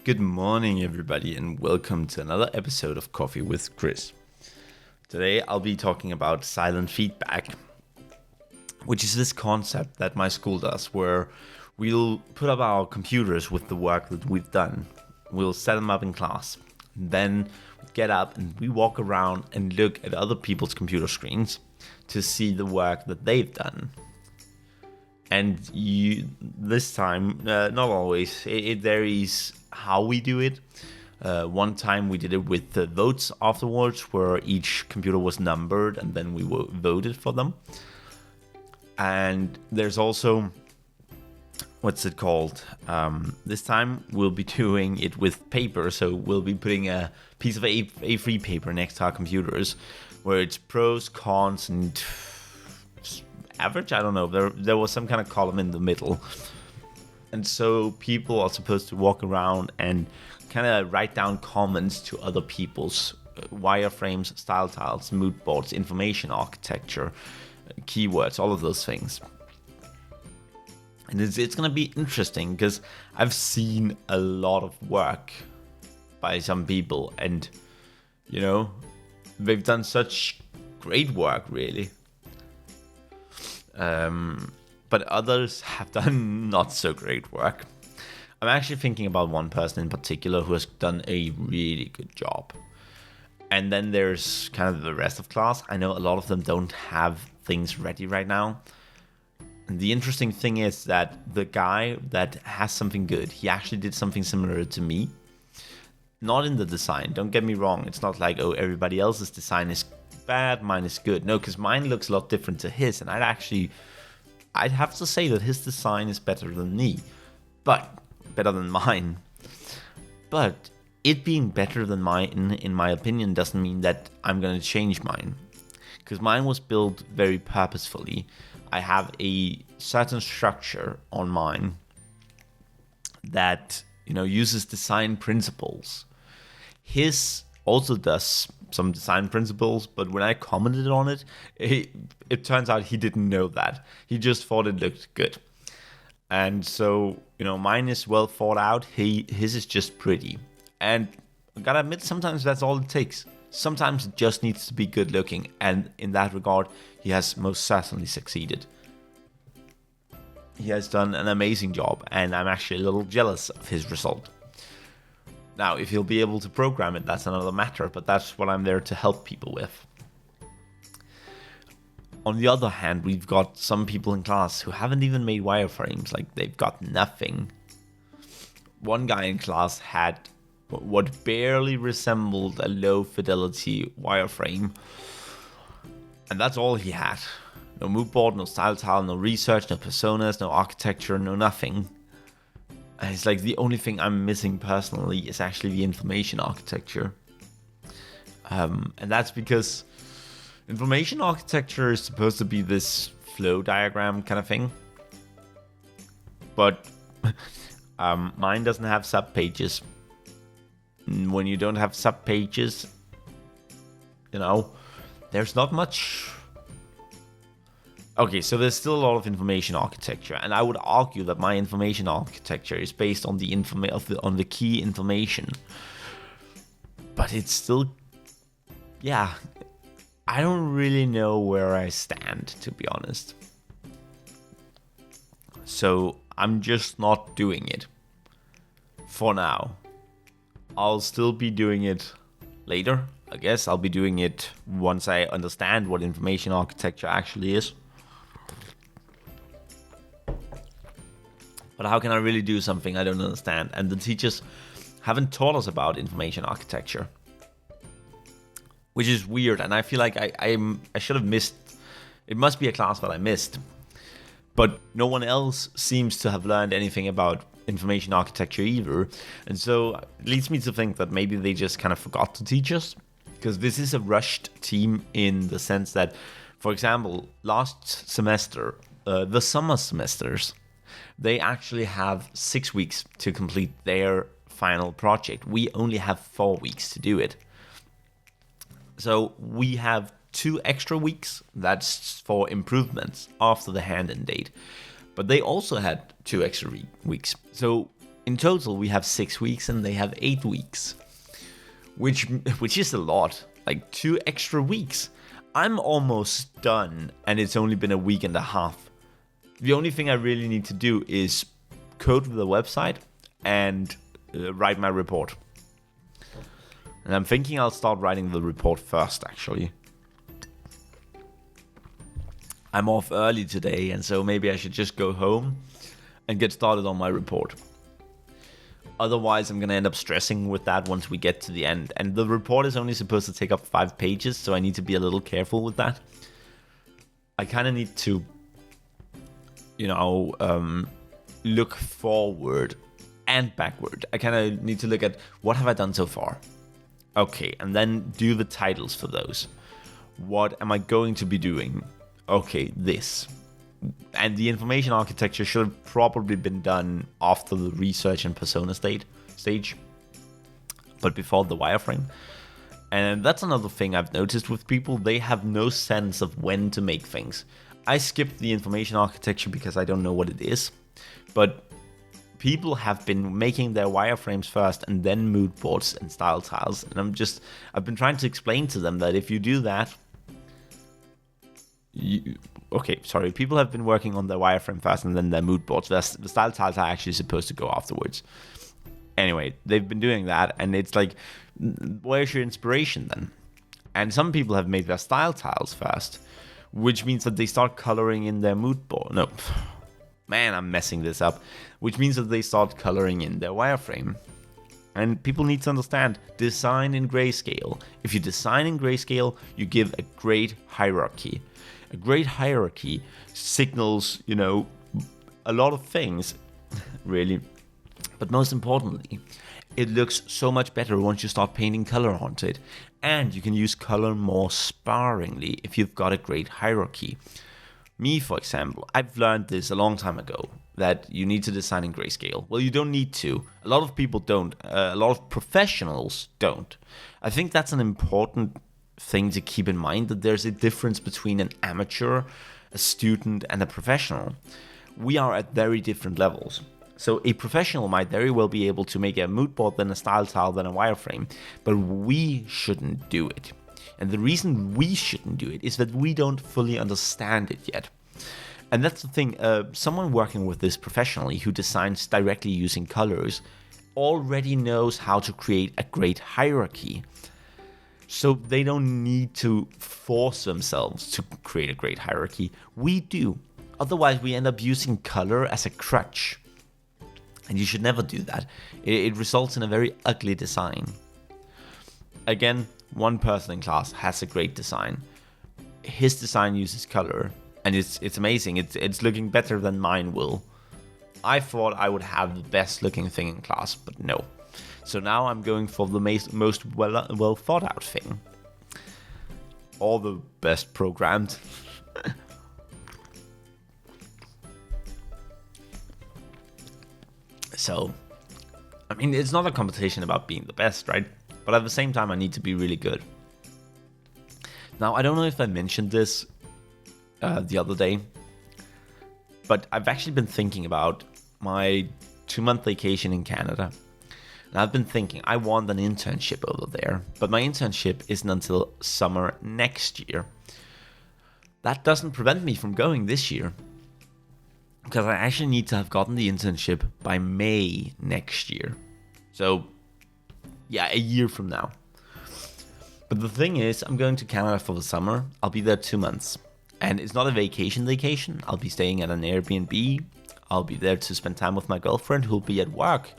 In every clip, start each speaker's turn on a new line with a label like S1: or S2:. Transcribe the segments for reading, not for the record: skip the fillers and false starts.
S1: Good morning, everybody, and welcome to another episode of Coffee with Chris. Today, I'll be talking about silent feedback, which is this concept that my school does, where we'll put up our computers with the work that we've done. We'll set them up in class. Then we get up and we walk around and look at other people's computer screens to see the work that they've done. And this time, not always, it varies how we do it. One time we did it with the votes afterwards, where each computer was numbered and then we voted for them. And there's also, what's it called? This time we'll be doing it with paper, so we'll be putting a piece of A3 paper next to our computers, where it's pros, cons, and average. I don't know. There was some kind of column in the middle. And so people are supposed to walk around and kind of write down comments to other people's wireframes, style tiles, mood boards, information architecture, keywords, all of those things. And it's going to be interesting because I've seen a lot of work by some people, and they've done such great work, really. But others have done not so great work. I'm actually thinking about one person in particular who has done a really good job. And then there's kind of the rest of class. I know a lot of them don't have things ready right now. And the interesting thing is that the guy that has something good, he actually did something similar to me. Not in the design, don't get me wrong. It's not like, oh, everybody else's design is bad, mine is good. No, because mine looks a lot different to his. And I'd have to say that his design is better than me, but better than mine. But it being better than mine, in my opinion, doesn't mean that I'm going to change mine, because mine was built very purposefully. I have a certain structure on mine that uses design principles. His also does some design principles, but when I commented on it, it turns out he didn't know that. He just thought it looked good. And so, mine is well thought out. His is just pretty. And I gotta admit, sometimes that's all it takes. Sometimes it just needs to be good looking. And in that regard, he has most certainly succeeded. He has done an amazing job, and I'm actually a little jealous of his result. Now, if he'll be able to program it, that's another matter, but that's what I'm there to help people with. On the other hand, we've got some people in class who haven't even made wireframes, like they've got nothing. One guy in class had what barely resembled a low fidelity wireframe, and that's all he had. No mood board, no style tile, no research, no personas, no architecture, no nothing. And it's like the only thing I'm missing personally is actually the information architecture. And that's because information architecture is supposed to be this flow diagram kind of thing. But mine doesn't have subpages. When you don't have subpages, there's not much. Okay, so there's still a lot of information architecture, and I would argue that my information architecture is based on on the key information. But it's still, I don't really know where I stand, to be honest. So I'm just not doing it for now. I'll still be doing it later. I guess I'll be doing it once I understand what information architecture actually is. But how can I really do something I don't understand? And the teachers haven't taught us about information architecture, which is weird. And I feel like I should have missed. It must be a class that I missed. But no one else seems to have learned anything about information architecture either. And so it leads me to think that maybe they just kind of forgot to teach us. Because this is a rushed team in the sense that, for example, last semester, the summer semesters, they actually have 6 weeks to complete their final project. We only have 4 weeks to do it. So we have 2 extra weeks. That's for improvements after the hand-in date. But they also had 2 extra weeks. So In total, we have 6 weeks and they have 8 weeks, which is a lot, like 2 extra weeks. I'm almost done and it's only been a week and a half. The only thing I really need to do is code the website and write my report. And I'm thinking I'll start writing the report first, actually. I'm off early today, and so maybe I should just go home and get started on my report. Otherwise, I'm going to end up stressing with that once we get to the end. And the report is only supposed to take up 5 pages, so I need to be a little careful with that. I kind of need to, look forward and backward. I kind of need to look at what have I done so far. Okay, and then do the titles for those. What am I going to be doing? Okay, this. And the information architecture should have probably been done after the research and persona stage, but before the wireframe. And that's another thing I've noticed with people. They have no sense of when to make things. I skipped the information architecture because I don't know what it is, but people have been making their wireframes first and then mood boards and style tiles. And I've been trying to explain to them that if you do that, people have been working on their wireframe first and then their mood boards. The style tiles are actually supposed to go afterwards. Anyway, they've been doing that, and it's like, where's your inspiration then? And some people have made their style tiles first, which means that they start coloring in their mood board. No, man, I'm messing this up. Which means that they start coloring in their wireframe. And people need to understand, design in grayscale. If you design in grayscale, you give a great hierarchy. A great hierarchy signals, a lot of things, really. But most importantly, it looks so much better once you start painting color onto it. And you can use color more sparingly if you've got a great hierarchy. Me, for example, I've learned this a long time ago, that you need to design in grayscale. Well, you don't need to. A lot of people don't. A lot of professionals don't. I think that's an important thing to keep in mind, that there's a difference between an amateur, a student, and a professional. We are at very different levels. So a professional might very well be able to make a mood board, then a style tile, then a wireframe, but we shouldn't do it. And the reason we shouldn't do it is that we don't fully understand it yet. And that's the thing, someone working with this professionally who designs directly using colors already knows how to create a great hierarchy. So they don't need to force themselves to create a great hierarchy. We do. Otherwise, we end up using color as a crutch. And you should never do that. It results in a very ugly design. Again, one person in class has a great design. His design uses color, and it's amazing. It's looking better than mine will. I thought I would have the best looking thing in class, but no. So now I'm going for the most well thought out thing. Or the best programmed. So, I mean, it's not a competition about being the best, right? But at the same time, I need to be really good. Now, I don't know if I mentioned this the other day, but I've actually been thinking about my 2-month vacation in Canada. And I've been thinking, I want an internship over there, but my internship isn't until summer next year. That doesn't prevent me from going this year, because I actually need to have gotten the internship by May next year. So, yeah, a year from now. But the thing is, I'm going to Canada for the summer. I'll be there 2 months. And it's not a vacation. I'll be staying at an Airbnb. I'll be there to spend time with my girlfriend, who'll be at work,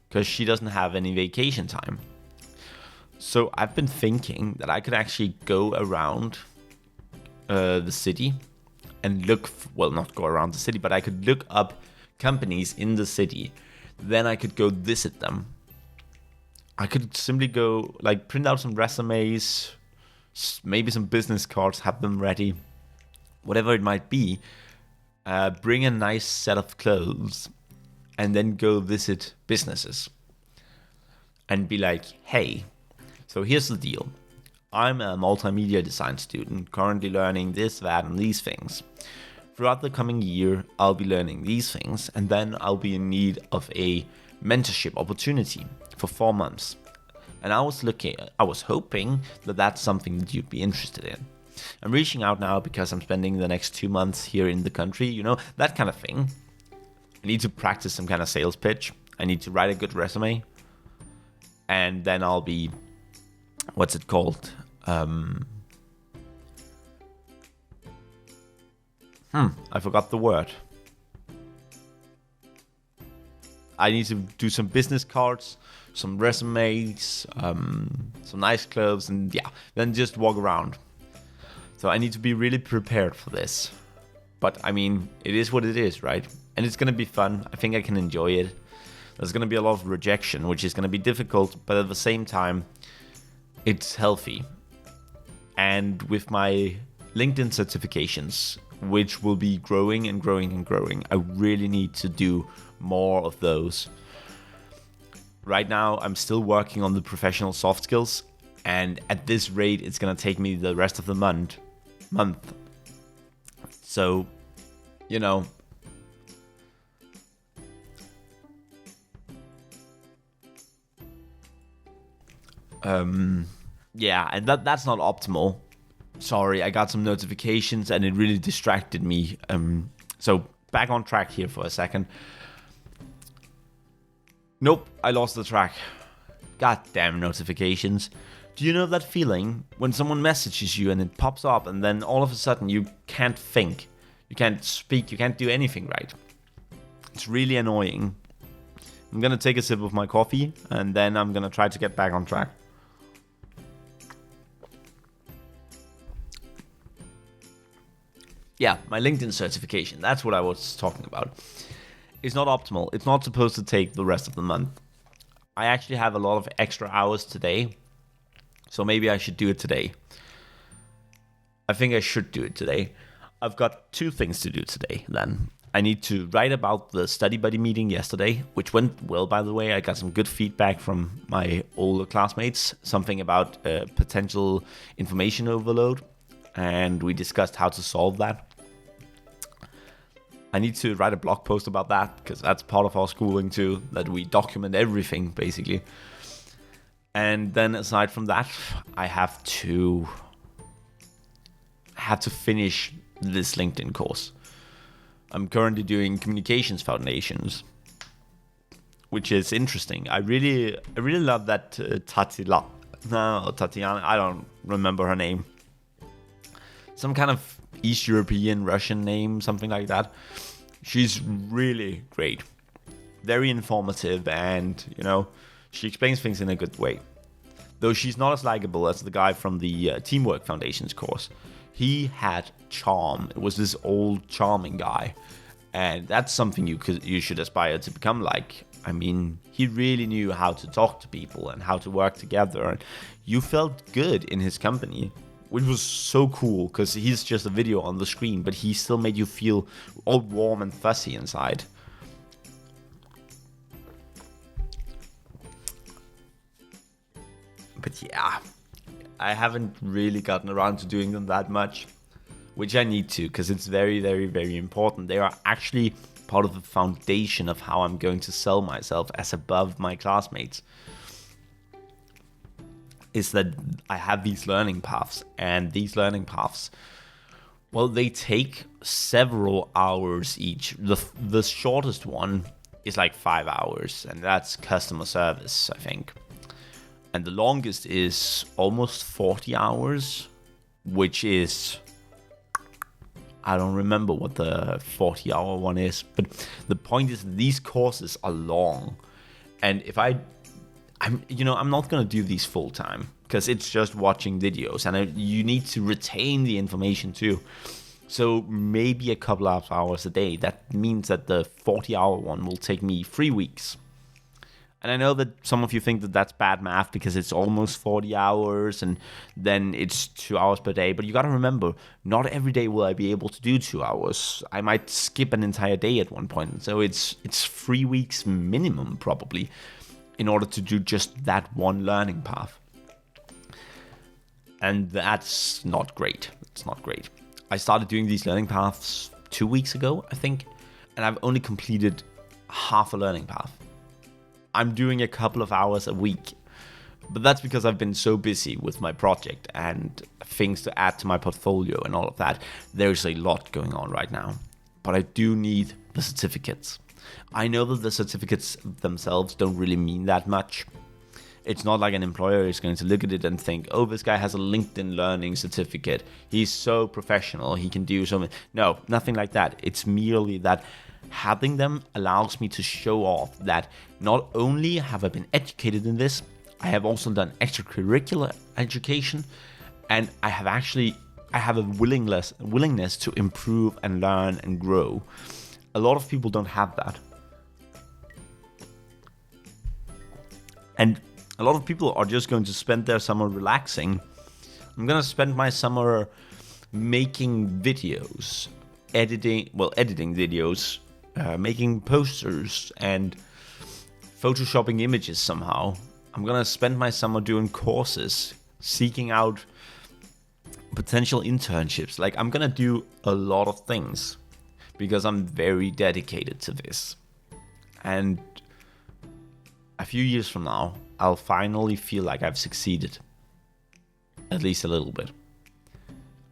S1: because she doesn't have any vacation time. So I've been thinking that I could actually go around the city and not go around the city, but I could look up companies in the city. Then I could go visit them. I could simply go, print out some resumes, maybe some business cards, have them ready, whatever it might be. Bring a nice set of clothes, and then go visit businesses. And be like, hey, so here's the deal. I'm a multimedia design student, currently learning this, that, and these things. Throughout the coming year, I'll be learning these things, and then I'll be in need of a mentorship opportunity for 4 months. And I was hoping that that's something that you'd be interested in. I'm reaching out now because I'm spending the next 2 months here in the country, that kind of thing. I need to practice some kind of sales pitch. I need to write a good resume. And then I'll be, what's it called? I forgot the word. I need to do some business cards, some resumes, some nice clothes, and then just walk around. So I need to be really prepared for this. But I mean, it is what it is, right? And it's going to be fun. I think I can enjoy it. There's going to be a lot of rejection, which is going to be difficult, but at the same time, it's healthy. And with my LinkedIn certifications, which will be growing and growing and growing, I really need to do more of those. Right now, I'm still working on the professional soft skills, and at this rate, it's going to take me the rest of the month. So, and that's not optimal. Sorry, I got some notifications and it really distracted me. So back on track here for a second. Nope, I lost the track. Goddamn notifications. Do you know that feeling when someone messages you and it pops up and then all of a sudden you can't think, you can't speak, you can't do anything right? It's really annoying. I'm gonna take a sip of my coffee and then I'm gonna try to get back on track. Yeah, my LinkedIn certification, that's what I was talking about. It's not optimal. It's not supposed to take the rest of the month. I actually have a lot of extra hours today, so maybe I should do it today. I think I should do it today. I've got 2 things to do today then. I need to write about the study buddy meeting yesterday, which went well, by the way. I got some good feedback from my older classmates, something about potential information overload, and we discussed how to solve that. I need to write a blog post about that, because that's part of our schooling too, that we document everything, basically. And then aside from that, I have to finish this LinkedIn course. I'm currently doing communications foundations, which is interesting. I really love that Tatiana, I don't remember her name. Some kind of East European Russian name, something like that. She's really great. Very informative, and she explains things in a good way. Though she's not as likable as the guy from the Teamwork Foundations course. He had charm. It was this old charming guy, and that's something you should aspire to become like. I mean, he really knew how to talk to people and how to work together, and you felt good in his company, which was so cool because he's just a video on the screen, but he still made you feel all warm and fuzzy inside. But yeah, I haven't really gotten around to doing them that much, which I need to, because it's very, very, very important. They are actually part of the foundation of how I'm going to sell myself as above my classmates. Is that I have these learning paths, and these learning paths, well, they take several hours each. The shortest one is like 5 hours, and that's customer service, I think. And the longest is almost 40 hours, which is, I don't remember what the 40-hour one is, but the point is these courses are long. And if I'm not going to do these full time, because it's just watching videos, and you need to retain the information too. So maybe a couple of hours a day. That means that the 40-hour one will take me 3 weeks. And I know that some of you think that that's bad math because it's almost 40 hours and then it's 2 hours per day. But you got to remember, not every day will I be able to do 2 hours. I might skip an entire day at one point. So it's 3 weeks minimum probably in order to do just that one learning path. And that's not great. It's not great. I started doing these learning paths 2 weeks ago, I think. And I've only completed half a learning path. I'm doing a couple of hours a week. But that's because I've been so busy with my project and things to add to my portfolio and all of that. There's a lot going on right now. But I do need the certificates. I know that the certificates themselves don't really mean that much. It's not like an employer is going to look at it and think, oh, this guy has a LinkedIn learning certificate. He's so professional. He can do something. No, nothing like that. It's merely that having them allows me to show off that not only have I been educated in this, I have also done extracurricular education, and I have a willingness to improve and learn and grow. A lot of people don't have that. And a lot of people are just going to spend their summer relaxing. I'm going to spend my summer making videos, editing videos, making posters and photoshopping images somehow. I'm going to spend my summer doing courses, seeking out potential internships. Like, I'm going to do a lot of things because I'm very dedicated to this. And a few years from now, I'll finally feel like I've succeeded. At least a little bit.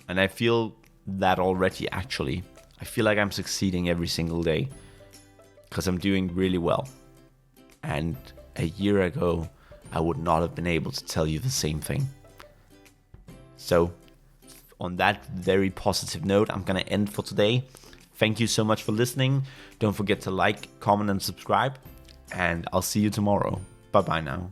S1: And I feel that already, actually. I feel like I'm succeeding every single day because I'm doing really well. And a year ago, I would not have been able to tell you the same thing. So, on that very positive note, I'm going to end for today. Thank you so much for listening. Don't forget to like, comment, and subscribe. And I'll see you tomorrow. Bye-bye now.